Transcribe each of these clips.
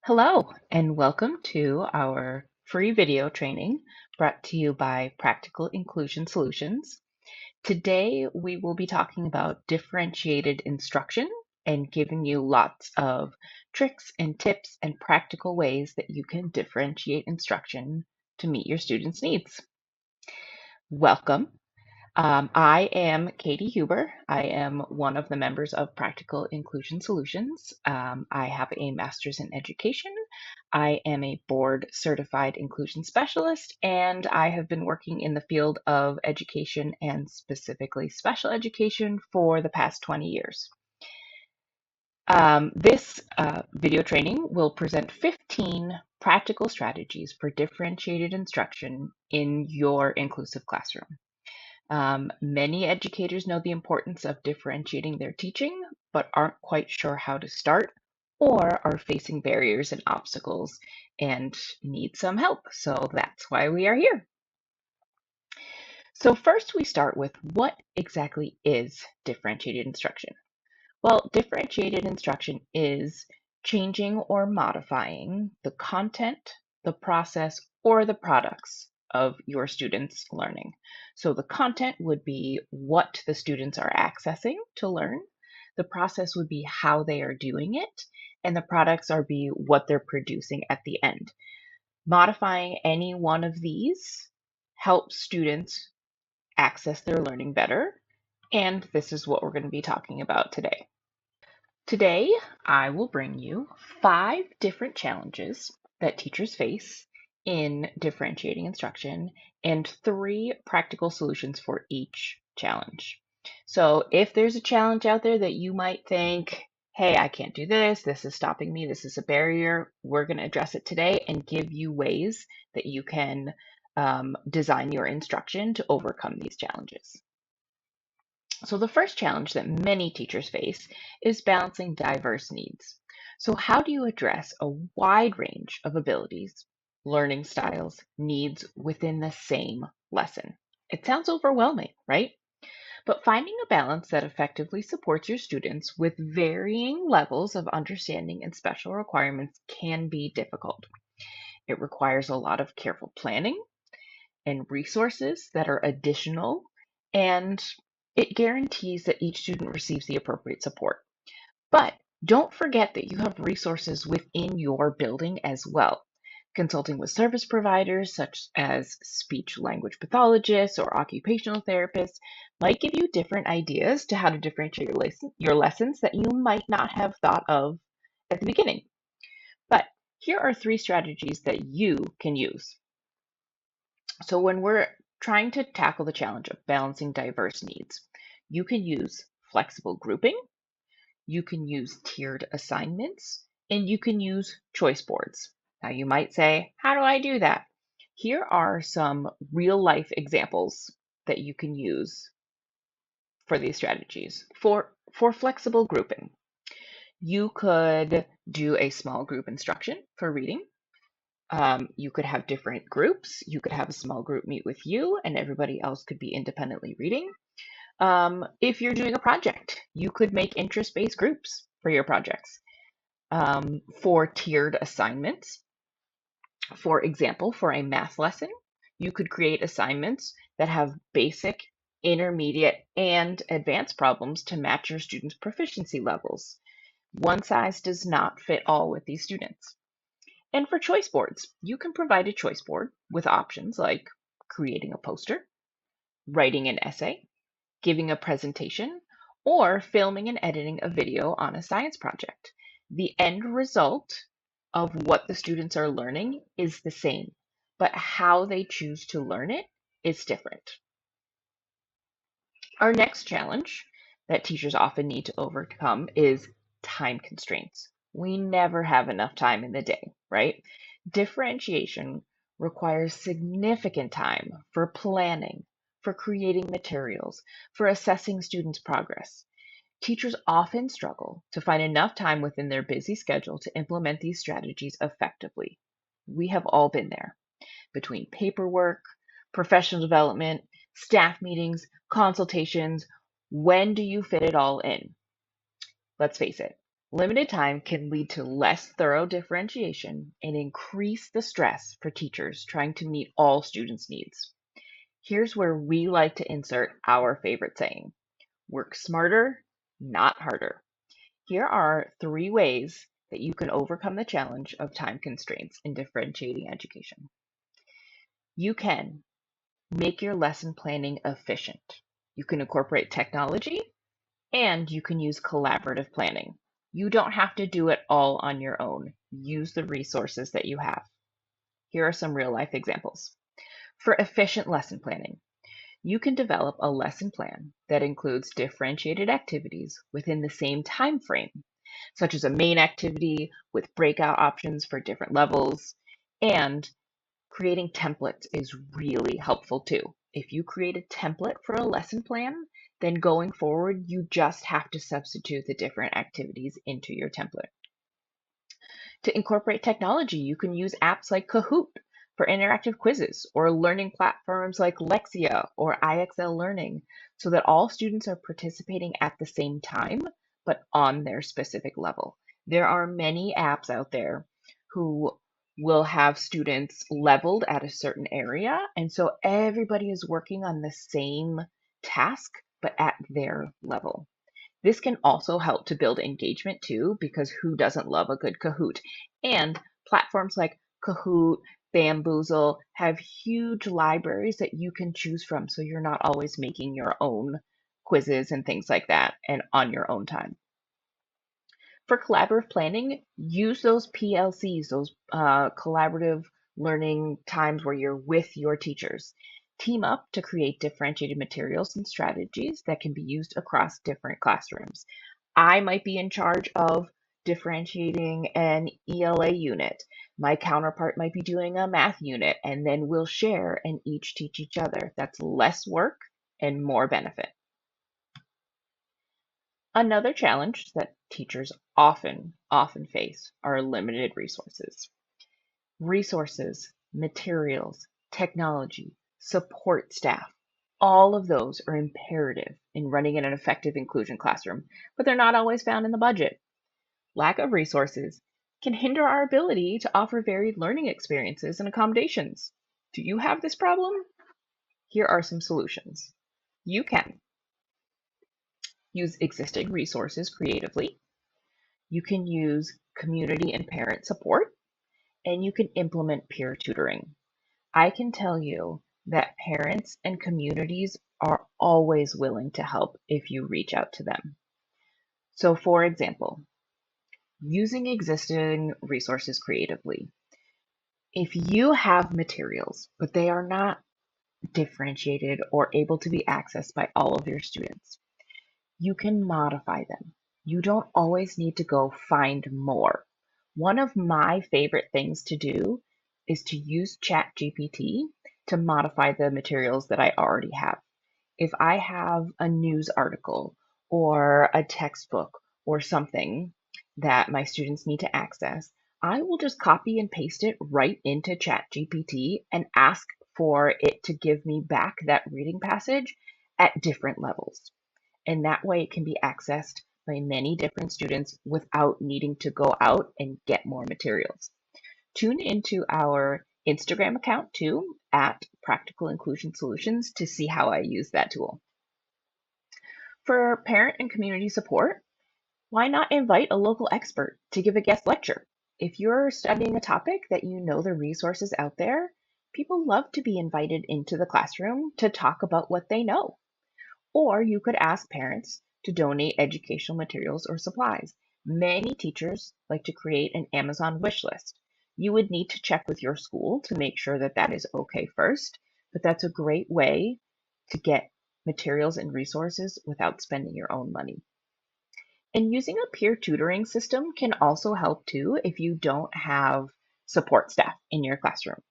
Hello, and welcome to our free video training brought to you by Practical Inclusion Solutions. Today, we will be talking about differentiated instruction and giving you lots of tricks and tips and practical ways that you can differentiate instruction to meet your students' needs. Welcome. I am Katie Huber. I am one of the members of Practical Inclusion Solutions. I have a master's in education. I am a board certified inclusion specialist, and I have been working in the field of education and specifically special education for the past 20 years. This video training will present 15 practical strategies for differentiated instruction in your inclusive classroom. Many educators know the importance of differentiating their teaching, but aren't quite sure how to start or are facing barriers and obstacles and need some help. So that's why we are here. So first we start with what exactly is differentiated instruction? Well, differentiated instruction is changing or modifying the content, the process, or the products of your students' learning. So the content would be what the students are accessing to learn. The process would be how they are doing it, and the products are be what they're producing at the end. Modifying any one of these helps students access their learning better, and this is what we're going to be talking about today. Today, I will bring you 5 different challenges that teachers face in differentiating instruction and 3 practical solutions for each challenge. So if there's a challenge out there that you might think, hey, I can't do this is stopping me, this is a barrier, we're going to address it today and give you ways that you can design your instruction to overcome these challenges. So the first challenge that many teachers face is balancing diverse needs. So how do you address a wide range of abilities, learning styles, needs within the same lesson? It sounds overwhelming, right? But finding a balance that effectively supports your students with varying levels of understanding and special requirements can be difficult. It requires a lot of careful planning and resources that are additional, and it guarantees that each student receives the appropriate support. But don't forget that you have resources within your building as well. Consulting with service providers such as speech language pathologists or occupational therapists might give you different ideas to how to differentiate your lessons that you might not have thought of at the beginning. But here are 3 strategies that you can use. So when we're trying to tackle the challenge of balancing diverse needs, you can use flexible grouping, you can use tiered assignments, and you can use choice boards. Now you might say, how do I do that? Here are some real life examples that you can use for these strategies. For flexible grouping, you could do a small group instruction for reading. You could have different groups. You could have a small group meet with you, and everybody else could be independently reading. If you're doing a project, you could make interest-based groups for your projects. For tiered assignments, for example, for a math lesson, you could create assignments that have basic, intermediate, and advanced problems to match your students' proficiency levels. One size does not fit all with these students. And for choice boards, you can provide a choice board with options like creating a poster, writing an essay, giving a presentation, or filming and editing a video on a science project. The end result of what the students are learning is the same, but how they choose to learn it is different. Our next challenge that teachers often need to overcome is time constraints. We never have enough time in the day, right? Differentiation requires significant time for planning, for creating materials, for assessing students' progress. Teachers often struggle to find enough time within their busy schedule to implement these strategies effectively. We have all been there. Between paperwork, professional development, staff meetings, consultations, when do you fit it all in? Let's face it, Limited time can lead to less thorough differentiation and increase the stress for teachers trying to meet all students' needs. Here's where we like to insert our favorite saying: work smarter, not harder. Here are 3 ways that you can overcome the challenge of time constraints in differentiating education. You can make your lesson planning efficient. You can incorporate technology and you can use collaborative planning. You don't have to do it all on your own. Use the resources that you have. Here are some real life examples. For efficient lesson planning, you can develop a lesson plan that includes differentiated activities within the same time frame, such as a main activity with breakout options for different levels. And creating templates is really helpful too. If you create a template for a lesson plan, then going forward, you just have to substitute the different activities into your template. To incorporate technology, you can use apps like Kahoot for interactive quizzes or learning platforms like Lexia or IXL Learning so that all students are participating at the same time, but on their specific level. There are many apps out there who will have students leveled at a certain area, and so everybody is working on the same task, but at their level. This can also help to build engagement too, because who doesn't love a good Kahoot? And platforms like Kahoot, Bamboozle have huge libraries that you can choose from, so you're not always making your own quizzes and things like that and on your own time. For collaborative planning, use those PLCs, those collaborative learning times where you're with your teachers. Team up to create differentiated materials and strategies that can be used across different classrooms. I might be in charge of differentiating an ELA unit. My counterpart might be doing a math unit, and then we'll share and each teach each other. That's less work and more benefit. Another challenge that teachers often face are limited resources. Resources, materials, technology, support staff, all of those are imperative in running an effective inclusion classroom, but they're not always found in the budget. Lack of resources can hinder our ability to offer varied learning experiences and accommodations. Do you have this problem? Here are some solutions. You can use existing resources creatively. You can use community and parent support, and you can implement peer tutoring. I can tell you that parents and communities are always willing to help if you reach out to them. So, for example, using existing resources creatively. If you have materials, but they are not differentiated or able to be accessed by all of your students, you can modify them. You don't always need to go find more. One of my favorite things to do is to use ChatGPT to modify the materials that I already have. If I have a news article or a textbook or something that my students need to access, I will just copy and paste it right into ChatGPT and ask for it to give me back that reading passage at different levels. And that way it can be accessed by many different students without needing to go out and get more materials. Tune into our Instagram account too at Practical Inclusion Solutions to see how I use that tool. For parent and community support, why not invite a local expert to give a guest lecture? If you're studying a topic that you know the resources out there, people love to be invited into the classroom to talk about what they know. Or you could ask parents to donate educational materials or supplies. Many teachers like to create an Amazon wish list. You would need to check with your school to make sure that that is okay first, but that's a great way to get materials and resources without spending your own money. And using a peer tutoring system can also help too if you don't have support staff in your classroom.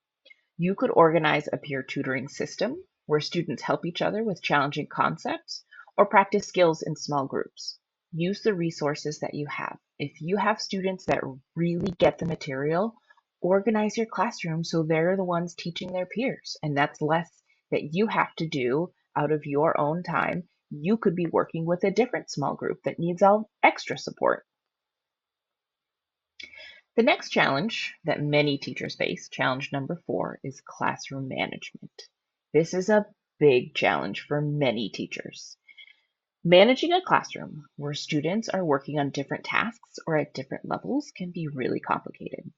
You could organize a peer tutoring system where students help each other with challenging concepts or practice skills in small groups. Use the resources that you have. If you have students that really get the material, organize your classroom so they're the ones teaching their peers, and that's less that you have to do out of your own time. You could be working with a different small group that needs all extra support. The next challenge that many teachers face, challenge number 4, is classroom management. This is a big challenge for many teachers. Managing a classroom where students are working on different tasks or at different levels can be really complicated.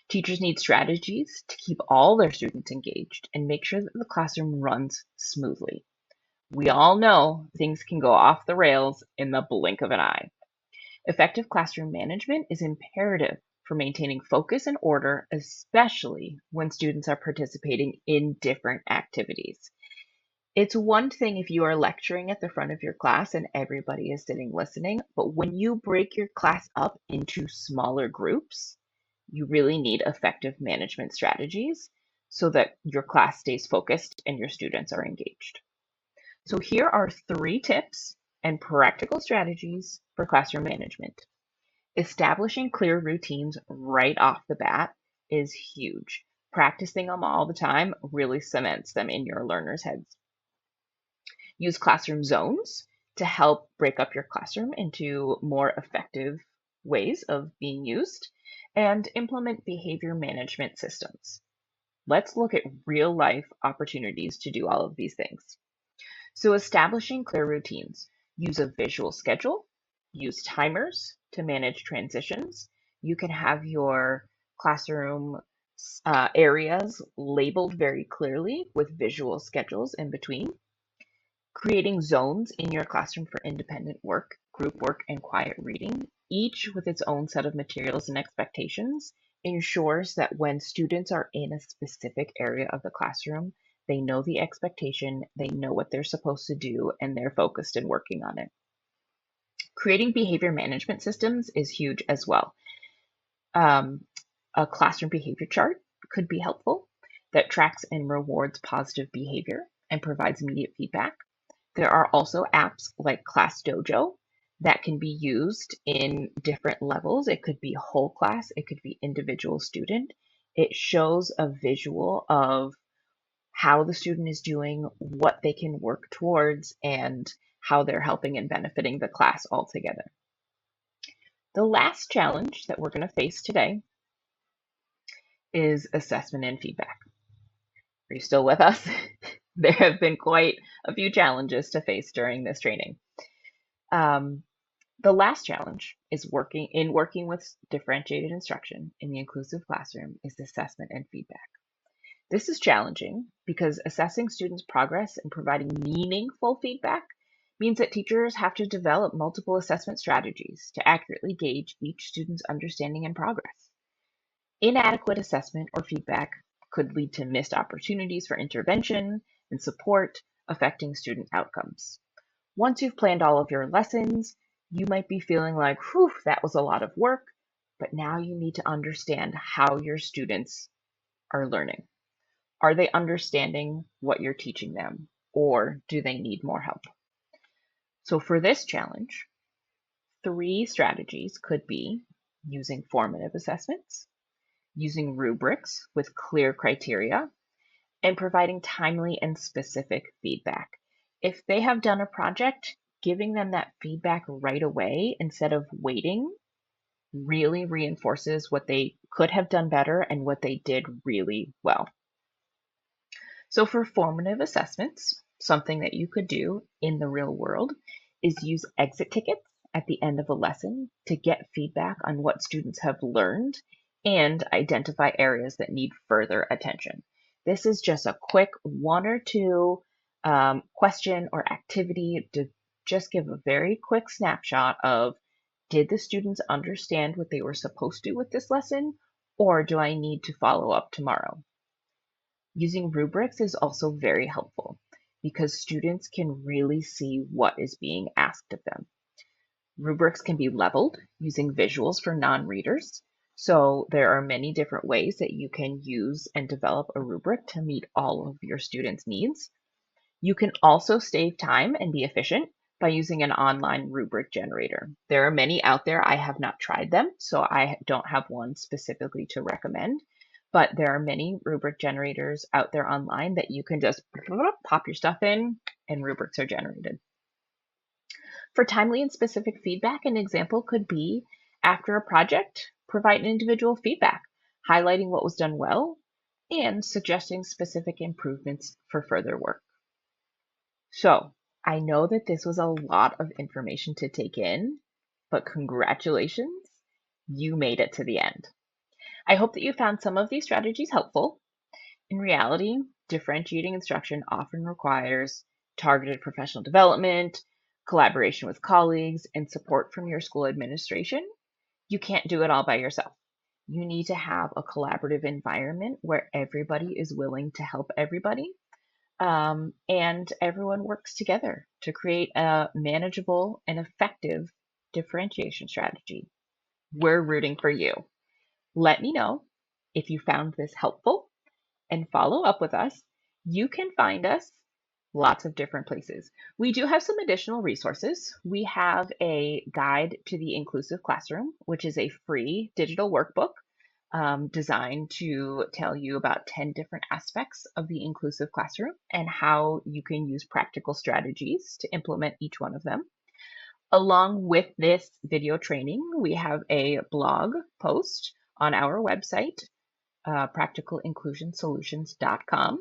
Teachers need strategies to keep all their students engaged and make sure that the classroom runs smoothly. We all know things can go off the rails in the blink of an eye. Effective classroom management is imperative for maintaining focus and order, especially when students are participating in different activities. It's one thing if you are lecturing at the front of your class and everybody is sitting listening, but when you break your class up into smaller groups, you really need effective management strategies so that your class stays focused and your students are engaged. So here are 3 tips and practical strategies for classroom management. Establishing clear routines right off the bat is huge. Practicing them all the time really cements them in your learners' heads. Use classroom zones to help break up your classroom into more effective ways of being used, and implement behavior management systems. Let's look at real life opportunities to do all of these things. So establishing clear routines. Use a visual schedule. Use timers to manage transitions. You can have your classroom areas labeled very clearly with visual schedules in between. Creating zones in your classroom for independent work, group work, and quiet reading, each with its own set of materials and expectations, ensures that when students are in a specific area of the classroom, they know the expectation, they know what they're supposed to do, and they're focused and working on it. Creating behavior management systems is huge as well. A classroom behavior chart could be helpful that tracks and rewards positive behavior and provides immediate feedback. There are also apps like Class Dojo that can be used in different levels. It could be whole class, it could be individual student. It shows a visual of how the student is doing, what they can work towards, and how they're helping and benefiting the class altogether. The last challenge that we're going to face today is assessment and feedback. Are you still with us? There have been quite a few challenges to face during this training. The last challenge is working with differentiated instruction in the inclusive classroom is assessment and feedback. This is challenging because assessing students' progress and providing meaningful feedback means that teachers have to develop multiple assessment strategies to accurately gauge each student's understanding and progress. Inadequate assessment or feedback could lead to missed opportunities for intervention and support, affecting student outcomes. Once you've planned all of your lessons, you might be feeling like, whew, that was a lot of work, but now you need to understand how your students are learning. Are they understanding what you're teaching them, or do they need more help? So for this challenge, 3 strategies could be using formative assessments, using rubrics with clear criteria, and providing timely and specific feedback. If they have done a project, giving them that feedback right away instead of waiting really reinforces what they could have done better and what they did really well. So for formative assessments, something that you could do in the real world is use exit tickets at the end of a lesson to get feedback on what students have learned and identify areas that need further attention. This is just a quick 1 or 2 question or activity to just give a very quick snapshot of, did the students understand what they were supposed to with this lesson, or do I need to follow up tomorrow? Using rubrics is also very helpful because students can really see what is being asked of them. Rubrics can be leveled using visuals for non-readers. So there are many different ways that you can use and develop a rubric to meet all of your students' needs. You can also save time and be efficient by using an online rubric generator. There are many out there. I have not tried them, so I don't have one specifically to recommend. But there are many rubric generators out there online that you can just pop your stuff in and rubrics are generated. For timely and specific feedback, an example could be After a project, provide individual feedback, highlighting what was done well and suggesting specific improvements for further work. So, I know that this was a lot of information to take in, but congratulations, you made it to the end. I hope that you found some of these strategies helpful. In reality, differentiating instruction often requires targeted professional development, collaboration with colleagues, and support from your school administration. You can't do it all by yourself. You need to have a collaborative environment where everybody is willing to help everybody, and everyone works together to create a manageable and effective differentiation strategy. We're rooting for you. Let me know if you found this helpful and follow up with us. You can find us lots of different places. We do have some additional resources. We have a guide to the inclusive classroom, which is a free digital workbook designed to tell you about 10 different aspects of the inclusive classroom and how you can use practical strategies to implement each one of them. Along with this video training, we have a blog post on our website, practicalinclusionsolutions.com.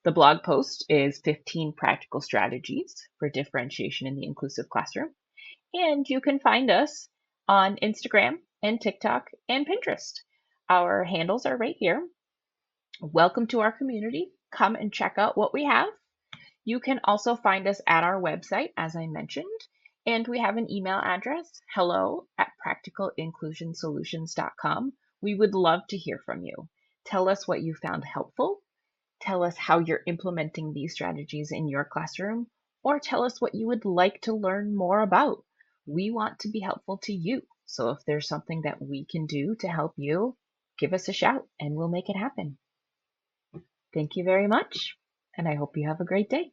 The blog post is 15 practical strategies for differentiation in the inclusive classroom. And you can find us on Instagram and TikTok and Pinterest. Our handles are right here. Welcome to our community. Come and check out what we have. You can also find us at our website, as I mentioned, and we have an email address, hello@practicalinclusionsolutions.com. We would love to hear from you. Tell us what you found helpful. Tell us how you're implementing these strategies in your classroom, or tell us what you would like to learn more about. We want to be helpful to you. So if there's something that we can do to help you, give us a shout and we'll make it happen. Thank you very much, and I hope you have a great day.